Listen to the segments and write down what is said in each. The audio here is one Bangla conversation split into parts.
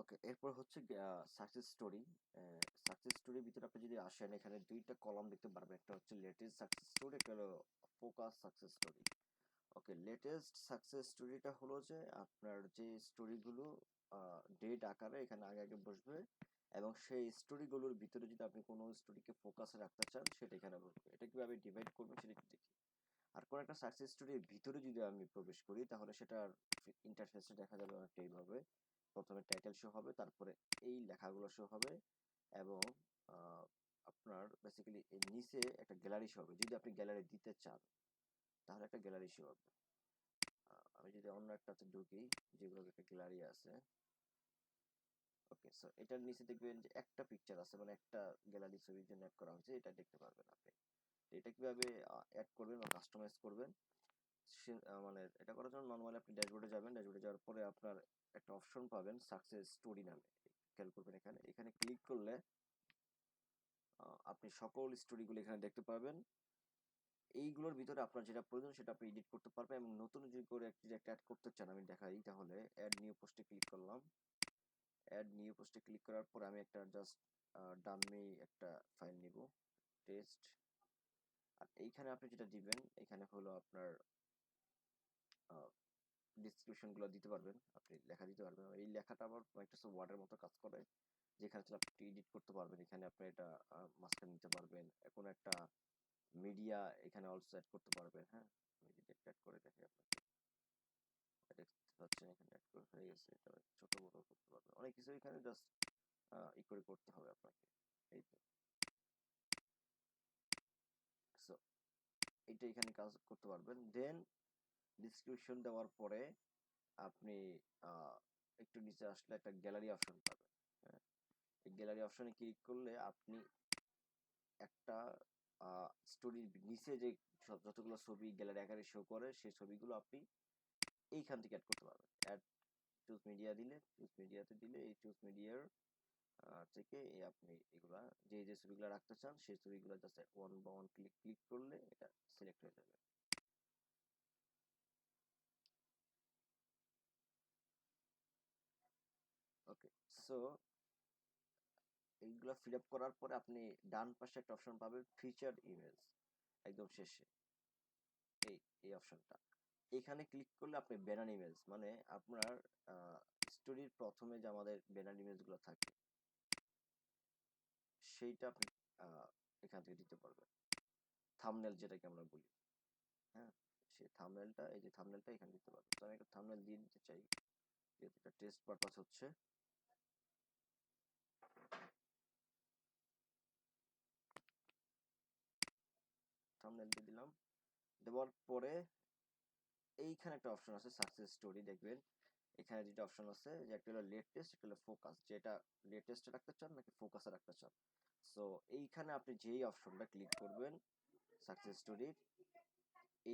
ওকে, এরপর হচ্ছে সাকসেস স্টোরি। সাকসেস স্টোরির ভিতরে আপনি যদি আসেন, এখানে দুইটা কলাম দেখতে পারবেন, একটা হচ্ছে লেটেস্ট সাকসেস স্টোরি, একটা হলো ফোকাস সাকসেস স্টোরি। ওকে, লেটেস্ট সাকসেস স্টোরিটা হলো যে আপনার যে স্টোরিগুলো ডেট আকারে এখানে আগে আগে বসবে, এবং সেই স্টোরিগুলোর ভিতরে যদি আপনি কোনো স্টোরিকে ফোকাসে রাখতে চান সেটা এখানে বসবে। এটা কিভাবে ডিভাইড করবেন সেটা একটু দেখি। আর কোনো একটা সাকসেস স্টোরির ভিতরে যদি আমি প্রবেশ করি, তাহলে সেটার ইন্টারফেসটা দেখা যাবে অনেকটা এইভাবে। প্রথমে টাইটেল শো হবে, তারপরে এই লেখাগুলো শো হবে, এবং আহ, আপনার বেসিক্যালি এর নিচে একটা গ্যালারি শো হবে। যদি আপনি গ্যালারি দিতে চান তাহলে একটা গ্যালারি শো হবে। আমি যদি অন্য একটাতে ঢুকি, যেগুলো একটা গ্যালারি আছে। ওকে, সো এটার নিচে দেখবেন যে একটা পিকচার আছে, মানে একটা গ্যালারি ছবির জন্য অ্যাড করা হয়েছে, এটা দেখতে পারবেন আপনি। তো এটা কিভাবে অ্যাড করবেন বা কাস্টমাইজ করবেন, মানে এটা করার জন্য নর্মালি আপনি ড্যাশবোর্ডে যাবেন। ড্যাশবোর্ডে যাওয়ার পরে আপনার একটা অপশন পাবেন সাকসেস স্টোরি নামে। খেয়াল করবেন, এখানে এখানে ক্লিক করলে আপনি সকল স্টোরিগুলো এখানে দেখতে পারবেন। এইগুলোর ভিতরে আপনার যেটা প্রয়োজন সেটা আপনি এডিট করতে পারবেন, এবং নতুন যদি করে একটা অ্যাড করতে চান, আমি দেখাই তাহলে। অ্যাড নিউ পোস্টে ক্লিক করলাম। অ্যাড নিউ পোস্টে ক্লিক করার পরে আমি একটা জাস্ট ডামি একটা ফাইল নিব, টেস্ট। আর এইখানে আপনি যেটা দিবেন, এখানে হলো আপনার ডিসক্রিপশন গুলো দিতে পারবেন, আপনি লেখা দিতে পারবেন। এই লেখাটা আবার মাইক্রোসফট ওয়ার্ডের মতো কাজ করে, যেখানে আপনি এডিট করতে পারবেন। এখানে আপনি এটা মাঝখানে নিতে পারবেন, কোনো একটা মিডিয়া এখানে অলসো অ্যাড করতে পারবেন। হ্যাঁ, আমি যদি একটা অ্যাড করে দেখি আপনাকে, দেখতে পাচ্ছেন এখানে অ্যাড করে হয়ে গেছে। এটা ছোট বড় করতে পারবেন, অনেক কিছু এখানে জাস্ট ই করে করতে হবে আপনাকে। এই তো, সো এইটা এখানে কাজ করতে পারবেন। দেন ডিসক্রিপশন দেওয়ার পরে আপনি একটু নিচে আসলে একটা গ্যালারি অপশন পাবেন। হ্যাঁ, এই গ্যালারি অপশনে ক্লিক করলে আপনি একটা স্টোরির নিচে যে যতগুলো ছবি গ্যালারি আকারে শো করে, সেই ছবিগুলো আপনি এইখান থেকে অ্যাড করতে পারবেন। অ্যাড চুজ মিডিয়া দিলে, চুজ মিডিয়াতে দিলে এই চুজ মিডিয়ার থেকে আপনি এগুলা যে যে ছবিগুলো রাখতে চান সেই ছবিগুলো জাস্ট ওয়ান বা ওয়ান ক্লিক ক্লিক করলে এটা সিলেক্ট হয়ে যাবে। ওকে, সো এইগুলো ফিল আপ করার পরে আপনি ডান পাশে একটা অপশন পাবেন, ফিচার ইমেজ, একদম শেষে এই এই অপশনটা। এখানে ক্লিক করলে আপনি ব্যানার ইমেজ, মানে আপনার স্টোরির প্রথমে যে আমাদের ব্যানার ইমেজ গুলো থাকে সেইটা আপনি আহ, এখান থেকে দিতে পারবেন। থাম্বনেল যেটাকে আমরা বলি, হ্যাঁ, সেই থাম্বনেলটা, এই যে থাম্বনেলটা এখানে দিতে পারবেন। তো আমি একটা থাম্বনেল দিয়ে দিতে চাই, যেহেতু এটা টেস্ট পারপাস হচ্ছে। থাম্বনেল দিয়ে দিলাম। দেওয়ার পরে এইখানে একটা অপশন আছে সাকসেস স্টোরি, দেখবেন এখানে যেটা অপশন আছে যে একটা হলো লেটেস্ট, একটা হলো ফোকাস, যেটা লেটেস্টে রাখতে চান নাকি ফোকাসে রাখতে চান। সো এইখানে আপনি যেই অপশনটা ক্লিক করবেন সাকসেস স্টোরির,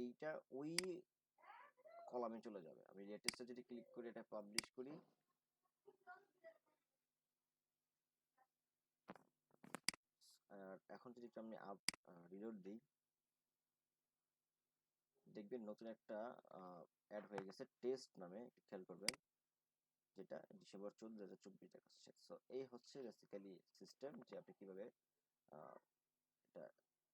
এইটা ওই কলামে চলে যাবে। আমি লেটেস্টে যদি ক্লিক করি, এটা পাবলিশ করি, আর এখন যদি আমি আপ রিলোড দিই, দেখবেন নতুন একটা অ্যাড হয়ে গেছে টেস্ট নামে, একটু খেয়াল করবেন, যেটা ডিসেম্বর 14, 2024 দেখাচ্ছে। সো এই হচ্ছে বেসিক্যালি সিস্টেম, যে আপনি কিভাবে আহ, এটা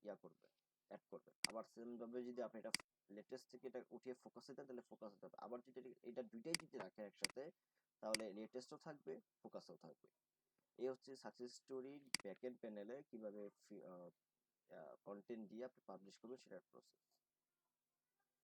ইয়া করবেন, অ্যাড করবেন। আবার সেম ভাবে যদি আপনি এটা লেটেস্ট থেকে এটা উঠিয়ে ফোকাসে দেন, তাহলে ফোকাস হতে হবে। আবার যদি এটা দুইটাই যদি রাখেন একসাথে, তাহলে লেটেস্টও থাকবে, ফোকাসও থাকবে। এই হচ্ছে সাকসেস স্টোরির ব্যাকএন্ড প্যানেলে কিভাবে কন্টেন্ট দিয়ে আপনি পাবলিশ করবেন সেটার প্রসেস।